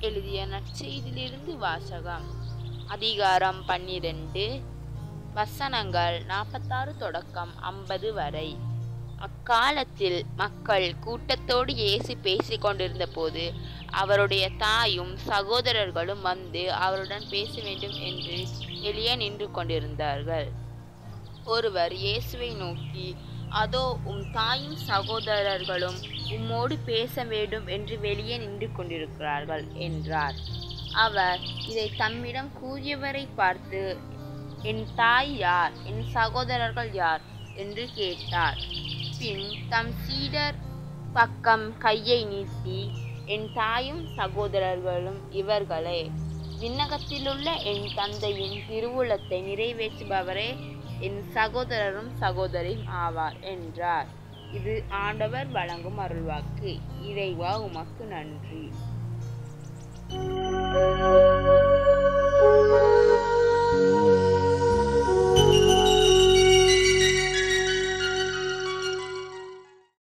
எழுதிய நற்செய்தியிலிருந்து வாசகம். அதிகாரம் 12, வசனங்கள் 46 தொடக்கம் 50 வரை. அக்காலத்தில் மக்கள் கூட்டத்தோடு இயேசு பேசிக் கொண்டிருந்த போது அவருடைய தாயும் சகோதரர்களும் வந்து அவருடன் பேச வேண்டும் என்று வெளியே நின்று கொண்டிருந்தார்கள். ஒருவர் இயேசுவை நோக்கி, அதோ உம் தாயும் சகோதரர்களும் உம்மோடு பேச வேண்டும் என்று வெளியே நின்று கொண்டிருக்கிறார்கள் என்றார். அவர் இதை தம்மிடம் கூறியவரை பார்த்து, என் தாய் யார், என் சகோதரர்கள் யார் என்று கேட்டார். பின் தம் சீடர் பக்கம் கையை நீட்டி, என் தாயும் சகோதரர்களும் இவர்களே, விண்ணகத்திலுள்ள என் தந்தையின் திருவுளத்தை நிறைவேற்றுபவரே என் சகோதரரும் சகோதரியும் ஆவார் என்றார். இது ஆண்டவர் வழங்கும் அருள்வாக்கு. இறைவா, உமக்கு நன்றி.